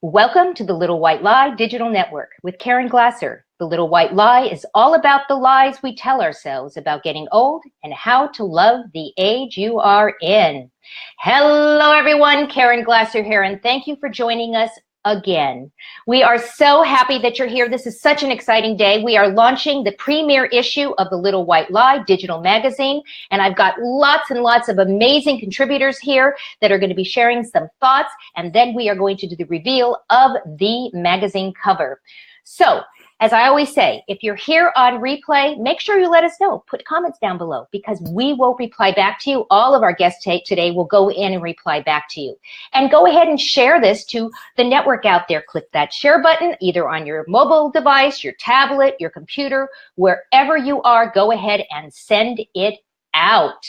Welcome to the Little White Lie Digital Network with Caren Glasser. The Little White Lie is all about the lies we tell ourselves about getting old and how to love the age you are in. Hello, everyone. Caren Glasser here, and thank you for joining us again. We are so happy that you're here. This is such an exciting day. We are launching the premiere issue of the Little White Lie digital magazine, and I've got lots and lots of amazing contributors here that are going to be sharing some thoughts, and then we are going to do the reveal of the magazine cover. So, as I always say, if you're here on replay, make sure you let us know. Put comments down below because we will reply back to you. All of our guests today will go in and reply back to you. And go ahead and share this to the network out there. Click that share button either on your mobile device, your tablet, your computer, wherever you are. Go ahead and send it out.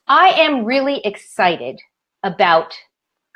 I am really excited about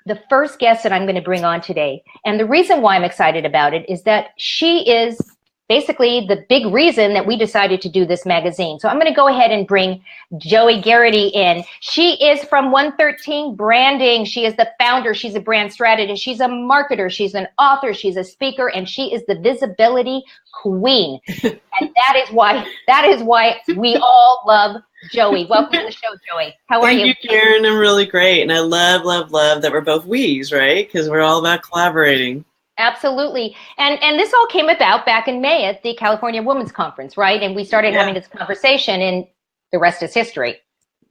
the first guest that I'm going to bring on today. And the reason why I'm excited about it is that she is basically the big reason that we decided to do this magazine. So I'm going to go ahead and bring Joey Garrity in. She is from 113 Branding. She is the founder. She's a brand strategist. She's a marketer. She's an author. She's a speaker, and she is the visibility queen. And that is why we all love Joey. Welcome to the show, Joey. How are you? Thank you, Caren. I'm really great. And I love that we're both we's, right? Because we're all about collaborating. Absolutely. And this all came about back in May at the California Women's Conference, right? And we started having this conversation, and the rest is history.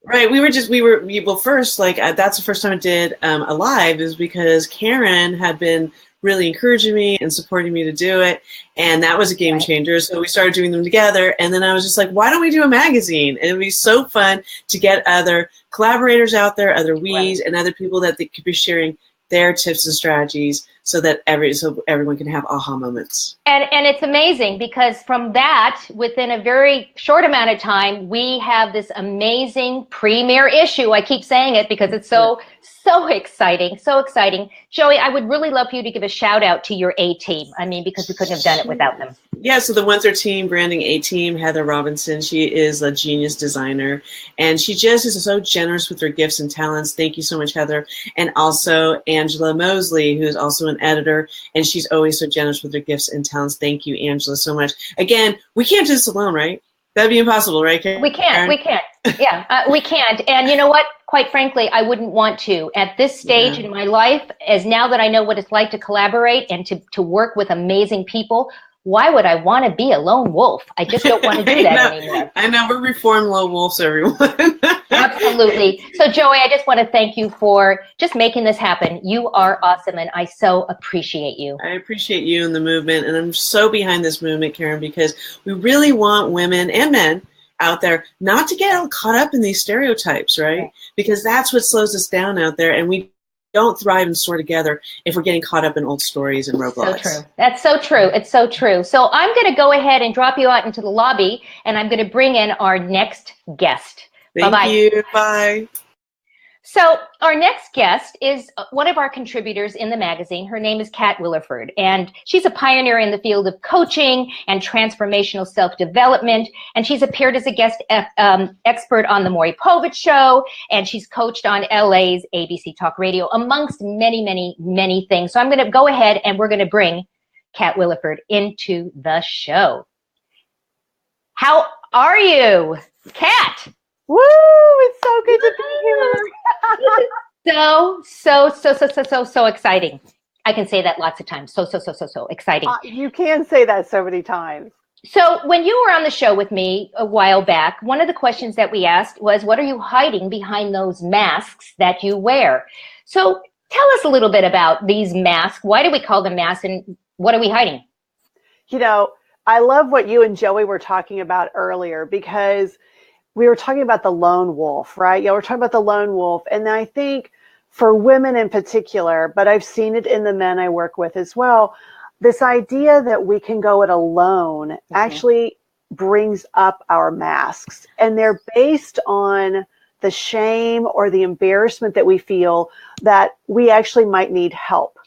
Right. Well, first, that's the first time I did a live is because Caren had been really encouraging me and supporting me to do it. And that was a game changer. So we started doing them together. And then I was just like, why don't we do a magazine? And it'd be so fun to get other collaborators out there, other we's, and other people that they could be sharing their tips and strategies so that everyone can have aha moments. And it's amazing because from that, within a very short amount of time, we have this amazing premiere issue. I keep saying it because it's so exciting, so exciting. Joey, I would really love for you to give a shout out to your A team. I mean, because we couldn't have done it without them. Yeah, so the 113 Branding A team, Heather Robinson, she is a genius designer, and she just is so generous with her gifts and talents. Thank you so much, Heather. And also Angela Mosley, who is also an editor, and she's always so generous with her gifts and talents. Thank you, Angela, so much. Again, we can't do this alone, right? That'd be impossible, right, Caren? We can't. Yeah, we can't. And you know what? Quite frankly, I wouldn't want to. At this stage in my life, as now that I know what it's like to collaborate and to work with amazing people, why would I want to be a lone wolf? I just don't want to do that anymore. I know, we're reformed lone wolves, everyone. Absolutely. So, Joey, I just want to thank you for just making this happen. You are awesome, and I so appreciate you. I appreciate you and the movement, and I'm so behind this movement, Caren, because we really want women and men out there not to get all caught up in these stereotypes, right? Because that's what slows us down out there, and we don't thrive and soar together if we're getting caught up in old stories and roadblocks. So true. That's so true. It's so true. So I'm going to go ahead and drop you out into the lobby, and I'm going to bring in our next guest. Thank you. Bye. So our next guest is one of our contributors in the magazine. Her name is Kat Williford, and she's a pioneer in the field of coaching and transformational self-development. And she's appeared as a guest expert on the Maury Povich Show, and she's coached on LA's ABC Talk Radio, amongst many, many, many things. So I'm going to go ahead and we're going to bring Kat Williford into the show. How are you, Kat? Woo! It's so good to be here. So exciting. I can say that lots of times. So exciting. You can say that so many times. So when you were on the show with me a while back, one of the questions that we asked was, what are you hiding behind those masks that you wear? So tell us a little bit about these masks. Why do we call them masks, and what are we hiding? You know, I love what you and Joey were talking about earlier, because we were talking about the lone wolf, right? Yeah, we're talking about the lone wolf. And I think for women in particular, but I've seen it in the men I work with as well, this idea that we can go it alone actually brings up our masks. And they're based on the shame or the embarrassment that we feel that we actually might need help.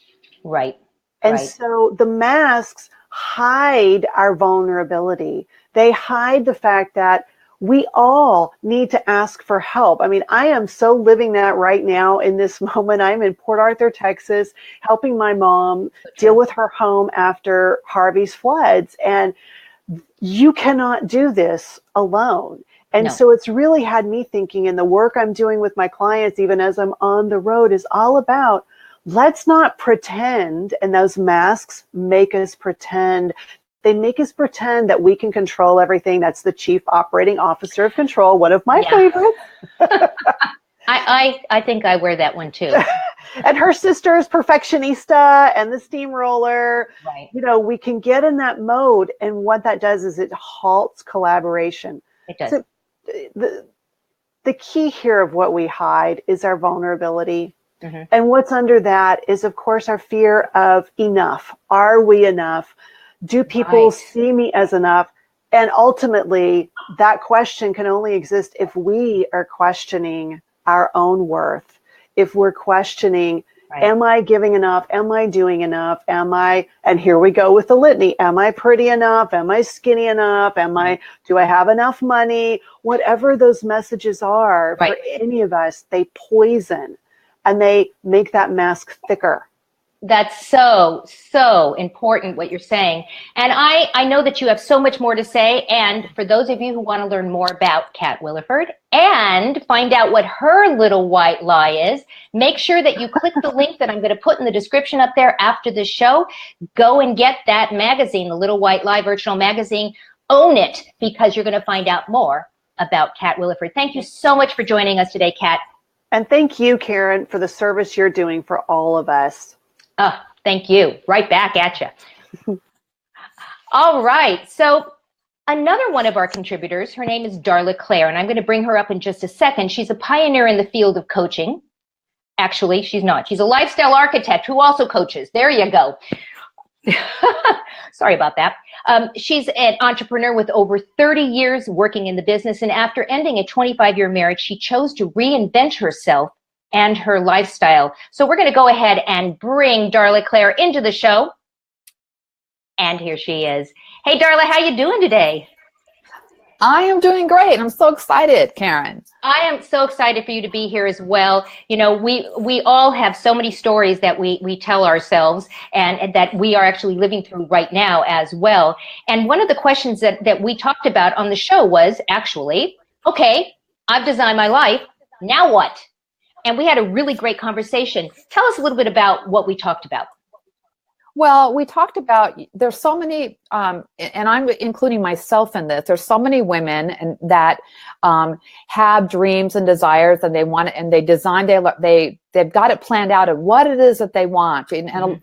Right. And so the masks hide our vulnerability. They hide the fact that we all need to ask for help. I mean, I am so living that right now in this moment. I'm in Port Arthur, Texas, helping my mom deal with her home after Harvey's floods. And you cannot do this alone. And so it's really had me thinking, and the work I'm doing with my clients, even as I'm on the road, is all about, let's not pretend. And those masks make us pretend. They make us pretend that we can control everything. That's the chief operating officer of control, one of my favorites. I think I wear that one too. And her sister is perfectionista and the steamroller. Right. You know, we can get in that mode. And what that does is it halts collaboration. It does. So the key here of what we hide is our vulnerability. Mm-hmm. And what's under that is, of course, our fear of enough. Are we enough? Do people see me as enough? And ultimately, that question can only exist if we are questioning our own worth. If we're questioning, am I giving enough? Am I doing enough? And here we go with the litany. Am I pretty enough? Am I skinny enough? Do I have enough money? Whatever those messages are, for any of us, they poison and they make that mask thicker. That's so important what you're saying. And I know that you have so much more to say. And for those of you who want to learn more about Kat Williford and find out what her little white lie is, make sure that you click the link that I'm going to put in the description up there after the show. Go and get that magazine, the Little White Lie Virtual Magazine. Own it, because you're going to find out more about Kat Williford. Thank you so much for joining us today, Kat. And thank you, Caren, for the service you're doing for all of us. Oh, thank you. Right back at you. All right. So another one of our contributors, her name is Darla Claire, and I'm going to bring her up in just a second. She's a pioneer in the field of coaching. Actually, she's not. She's a lifestyle architect who also coaches. There you go. Sorry about that. She's an entrepreneur with over 30 years working in the business, and after ending a 25-year marriage, she chose to reinvent herself and her lifestyle. So we're going to go ahead and bring Darla Claire into the show. And here she is. Hey, Darla, how you doing today? I am doing great. I'm so excited, Caren. I am so excited for you to be here as well. You know, we all have so many stories that we tell ourselves and that we are actually living through right now as well. And one of the questions that we talked about on the show was actually, okay, I've designed my life. Now what? And we had a really great conversation. Tell us a little bit about what we talked about. Well, we talked about, there's so many, and I'm including myself in this, there's so many women that have dreams and desires, and they want it, and they design, they've got it planned out of what it is that they want. And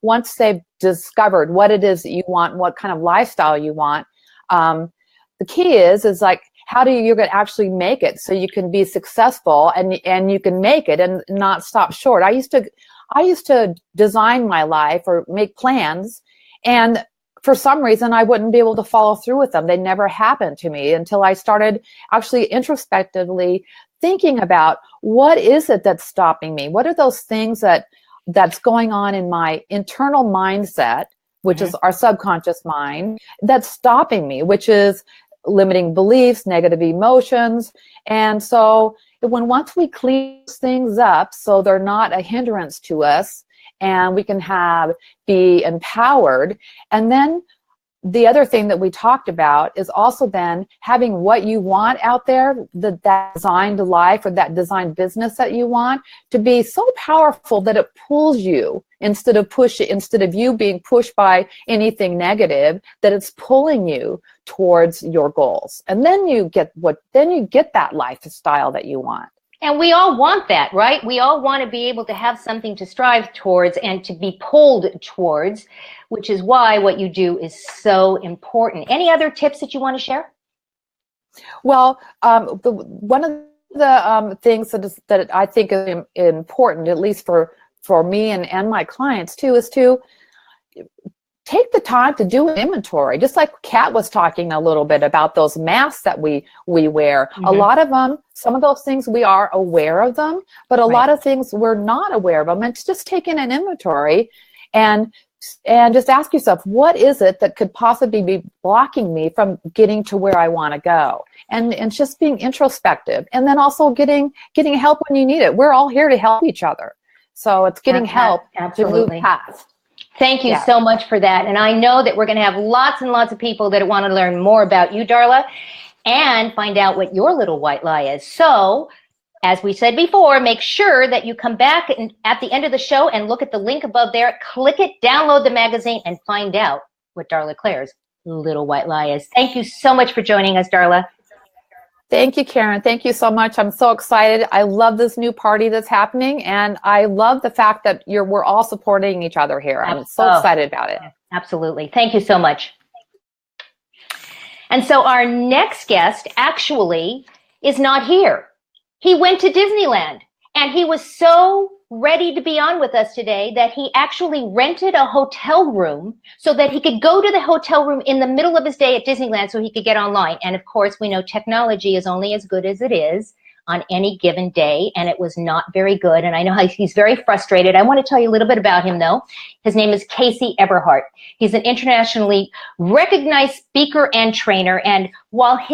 once they've discovered what it is that you want, what kind of lifestyle you want, the key is like, how do you actually make it so you can be successful and you can make it and not stop short? I used to design my life or make plans, and for some reason I wouldn't be able to follow through with them. They never happened to me until I started actually introspectively thinking about what is it that's stopping me? What are those things that's going on in my internal mindset, which is our subconscious mind, that's stopping me, which is limiting beliefs, negative emotions. And so once we clean things up so they're not a hindrance to us and we can be empowered. And then the other thing that we talked about is also then having what you want out there, that designed life or that designed business that you want, to be so powerful that it pulls you instead of you being pushed by anything negative, that it's pulling you towards your goals. And then you get that lifestyle that you want. And we all want that, right? We all want to be able to have something to strive towards and to be pulled towards, which is why what you do is so important. Any other tips that you want to share? Well, one of the things that I think is important, at least for me and my clients too, is to take the time to do an inventory. Just like Kat was talking a little bit about those masks that we wear. A lot of them, some of those things we are aware of them, but a lot of things we're not aware of them. And it's just taking an inventory and and just ask yourself, what is it that could possibly be blocking me from getting to where I want to go? And just being introspective, and then also getting help when you need it. We're all here to help each other. So it's getting help to move past. Thank you so much for that. And I know that we're going to have lots and lots of people that want to learn more about you, Darla, and find out what your little white lie is. So, as we said before, make sure that you come back at the end of the show and look at the link above there, click it, download the magazine, and find out what Darla Claire's little white lie is. Thank you so much for joining us, Darla. Thank you, Caren. Thank you so much. I'm so excited. I love this new party that's happening, and I love the fact that we're all supporting each other here. I'm so excited about it. Absolutely. Thank you so much. And so our next guest actually is not here. He went to Disneyland, and he was so ready to be on with us today that he actually rented a hotel room so that he could go to the hotel room in the middle of his day at Disneyland so he could get online. And of course, we know technology is only as good as it is on any given day, and it was not very good. And I know how he's very frustrated. I want to tell you a little bit about him, though. His name is Casey Everhart. He's an internationally recognized speaker and trainer. And while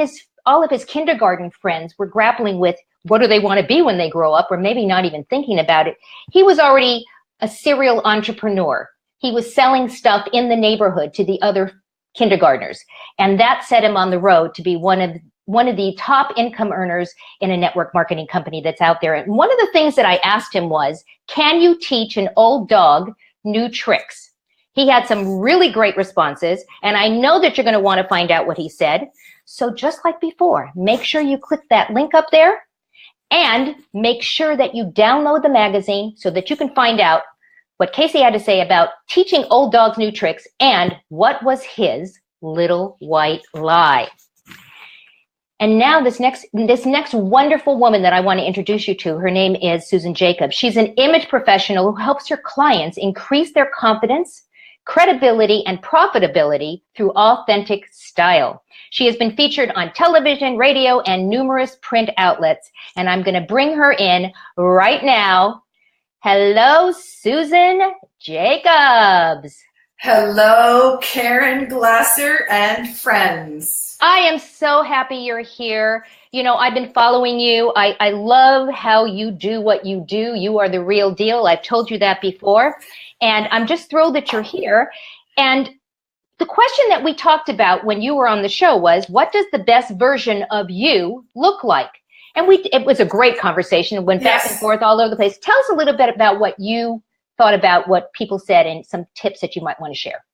all of his kindergarten friends were grappling with what do they want to be when they grow up, or maybe not even thinking about it, he was already a serial entrepreneur. He was selling stuff in the neighborhood to the other kindergartners. And that set him on the road to be one of the top income earners in a network marketing company that's out there. And one of the things that I asked him was, can you teach an old dog new tricks? He had some really great responses, and I know that you're going to want to find out what he said. So just like before, make sure you click that link up there, and make sure that you download the magazine so that you can find out what Casey had to say about teaching old dogs new tricks and what was his little white lie. And now this next wonderful woman that I want to introduce you to, her name is Susan Jacobs. She's an image professional who helps her clients increase their confidence, credibility, and profitability through authentic style. She has been featured on television, radio, and numerous print outlets. And I'm going to bring her in right now. Hello, Susan Jacobs. Hello, Caren Glasser and friends. I am so happy you're here. You know, I've been following you. I love how you do what you do. You are the real deal. I've told you that before. And I'm just thrilled that you're here. And the question that we talked about when you were on the show was, what does the best version of you look like? And it was a great conversation. It went back and forth all over the place. Tell us a little bit about what you thought about what people said and some tips that you might want to share.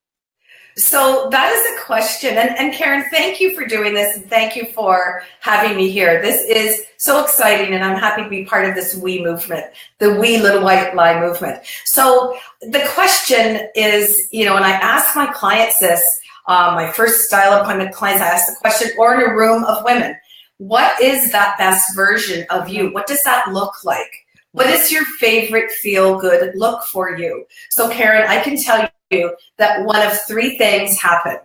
So that is a question. And Caren, thank you for doing this. And thank you for having me here. This is so exciting. And I'm happy to be part of this we movement, the we little white lie movement. So the question is, you know, when I ask my clients this, my first style appointment clients, I ask the question, or in a room of women, what is that best version of you? What does that look like? What is your favorite feel-good look for you? So Caren, I can tell you that one of three things happen.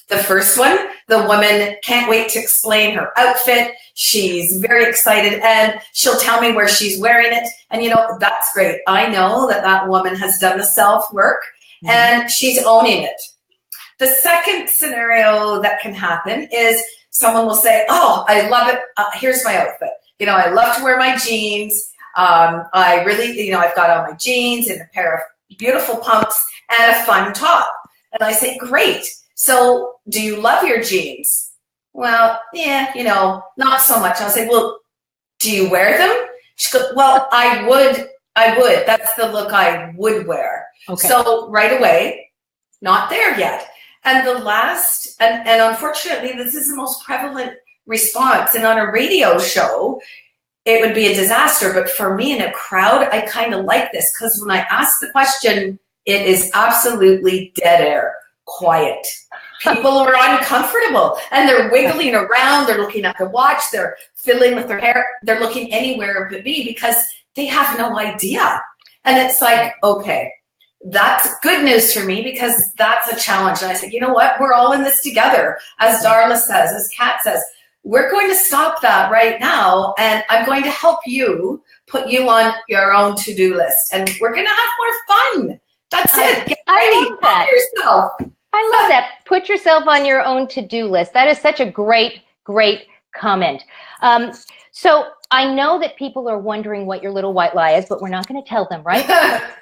The first one, the woman can't wait to explain her outfit. She's very excited and she'll tell me where she's wearing it. And you know, that's great. I know that that woman has done the self-work and she's owning it. The second scenario that can happen is someone will say, oh, I love it. Here's my outfit. You know, I love to wear my jeans. I really, you know, I've got on my jeans and a pair of beautiful pumps and a fun top. And I say, great. So do you love your jeans? Well, yeah, you know, not so much. I'll say, well, do you wear them? She goes, well, I would. That's the look I would wear. Okay. So right away, not there yet. And the last, and unfortunately, this is the most prevalent response. And on a radio show, it would be a disaster. But for me in a crowd, I kind of like this because when I ask the question, it is absolutely dead air, quiet. People are uncomfortable and they're wiggling around. They're looking at the watch. They're fiddling with their hair. They're looking anywhere but me because they have no idea. And it's like, okay, that's good news for me because that's a challenge. And I said, you know what? We're all in this together. As Darla says, as Kat says, we're going to stop that right now, and I'm going to help you put you on your own to-do list. And we're going to have more fun That's it. Get I ready. love that. Yourself. I love that. Put yourself on your own to-do list. That is such a great, great comment. So I know that people are wondering what your little white lie is, but we're not going to tell them, right?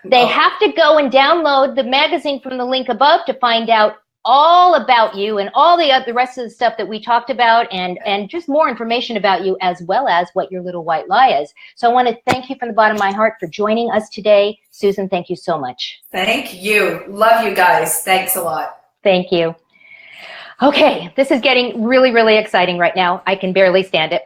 They have to go and download the magazine from the link above to find out all about you and all the rest of the stuff that we talked about, and just more information about you, as well as what your little white lie is. So I want to thank you from the bottom of my heart for joining us today. Susan, thank you so much. Thank you. Love you guys. Thanks a lot. Thank you. Okay, this is getting really, really exciting right now. I can barely stand it.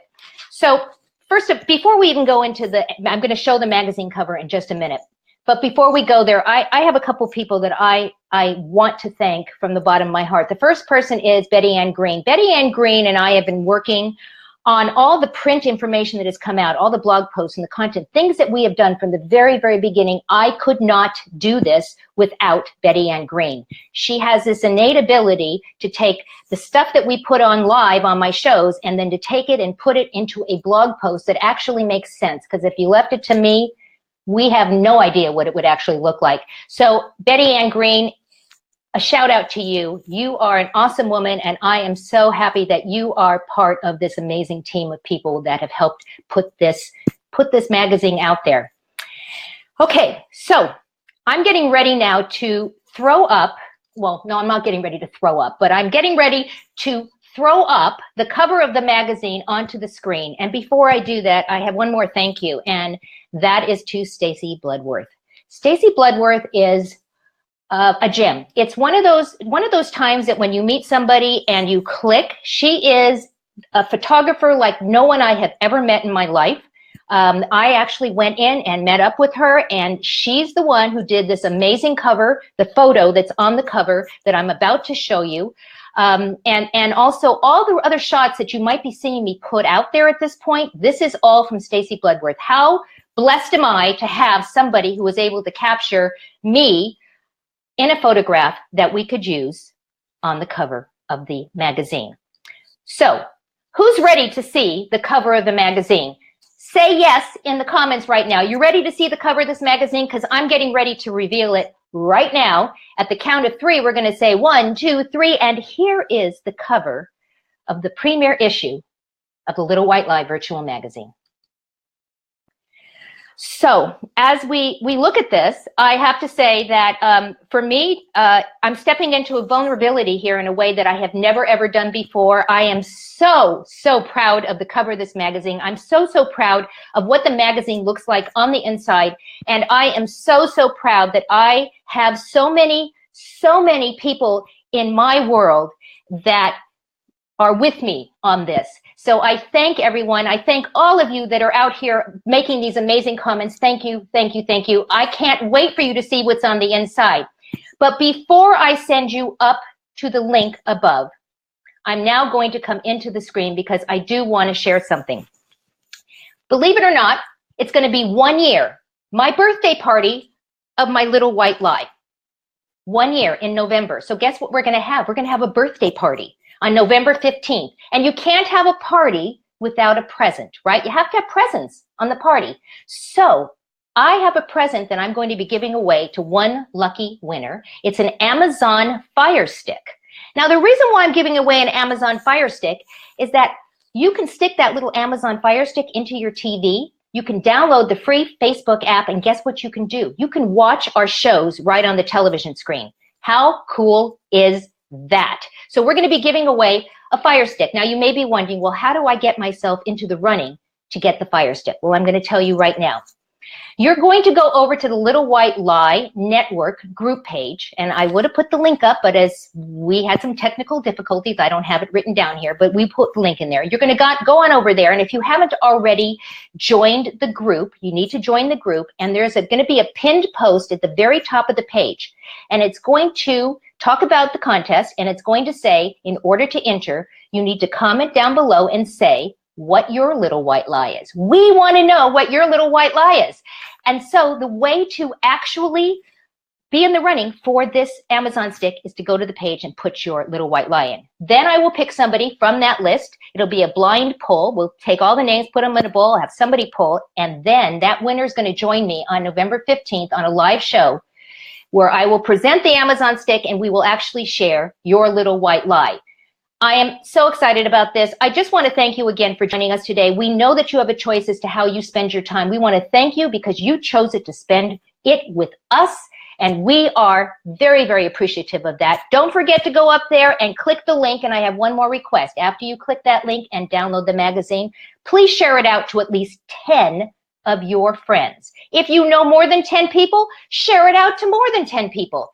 So first, before we even go into I'm going to show the magazine cover in just a minute. But before we go there, I have a couple people that I want to thank from the bottom of my heart. The first person is Betty Ann Green. Betty Ann Green and I have been working on all the print information that has come out, all the blog posts and the content, things that we have done from the very, very beginning. I could not do this without Betty Ann Green. She has this innate ability to take the stuff that we put on live on my shows and then to take it and put it into a blog post that actually makes sense. Because if you left it to me, we have no idea what it would actually look like. So Betty Ann Green, a shout out to you. You are an awesome woman, and I am so happy that you are part of this amazing team of people that have helped put this magazine out there. Okay, so I'm getting ready now to throw up. Well, no, I'm not getting ready to throw up, but I'm getting ready to throw up the cover of the magazine onto the screen. And before I do that, I have one more thank you, and that is to Stacy Bloodworth. Stacy Bloodworth is a gem. It's one of those times that when you meet somebody and you click. She is a photographer like no one I have ever met in my life. I actually went in and met up with her, and she's the one who did this amazing cover, the photo that's on the cover that I'm about to show you. And also all the other shots that you might be seeing me put out there at this point, this is all from Stacy Bloodworth. How blessed am I to have somebody who was able to capture me in a photograph that we could use on the cover of the magazine. So, who's ready to see the cover of the magazine? Say yes in the comments right now. You ready to see the cover of this magazine? Because I'm getting ready to reveal it right now. At the count of 3, we're going to say 1, 2, 3, and here is the cover of the premiere issue of the Little White Lie virtual magazine. So as we look at this, I have to say that for me, I'm stepping into a vulnerability here in a way that I have never, ever done before. I am so, so proud of the cover of this magazine. I'm so, so proud of what the magazine looks like on the inside. And I am so, so proud that I have so many people in my world that are with me on this. So I thank everyone. I thank all of you that are out here making these amazing comments. Thank you, thank you, thank you. I can't wait for you to see what's on the inside. But before I send you up to the link above, I'm now going to come into the screen because I do want to share something. Believe it or not, it's going to be 1 year, my birthday party of my Little White Lie. 1 year in November. So guess what we're going to have? We're going to have a birthday party on November 15th. And you can't have a party without a present, right? You have to have presents on the party. So I have a present that I'm going to be giving away to one lucky winner. It's an Amazon Fire Stick. Now, the reason why I'm giving away an Amazon Fire Stick is that you can stick that little Amazon Fire Stick into your TV. You can download the free Facebook app, and guess what you can do? You can watch our shows right on the television screen. How cool is that? So we're going to be giving away a Fire Stick. Now, you may be wondering, well, how do I get myself into the running to get the Fire Stick? Well, I'm going to tell you right now. You're going to go over to the Little White Lie Network group page, and I would have put the link up, but as we had some technical difficulties, I don't have it written down here, but we put the link in there. You're going to go on over there, and if you haven't already joined the group, you need to join the group, and there's going to be a pinned post at the very top of the page, and it's going to talk about the contest, and it's going to say, in order to enter, you need to comment down below and say what your little white lie is. We want to know what your little white lie is. And so the way to actually be in the running for this Amazon stick is to go to the page and put your little white lie in. Then I will pick somebody from that list. It'll be a blind poll. We'll take all the names, put them in a bowl, have somebody pull, and then that winner is going to join me on November 15th on a live show where I will present the Amazon stick and we will actually share your little white lie. I am so excited about this. I just want to thank you again for joining us today. We know that you have a choice as to how you spend your time. We want to thank you because you chose it to spend it with us. And we are very, very appreciative of that. Don't forget to go up there and click the link. And I have one more request. After you click that link and download the magazine, please share it out to at least 10 of your friends. If you know more than 10 people, share it out to more than 10 people.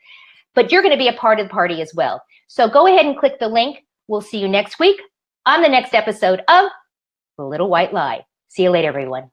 But you're going to be a part of the party as well. So go ahead and click the link. We'll see you next week on the next episode of The Little White Lie. See you later, everyone.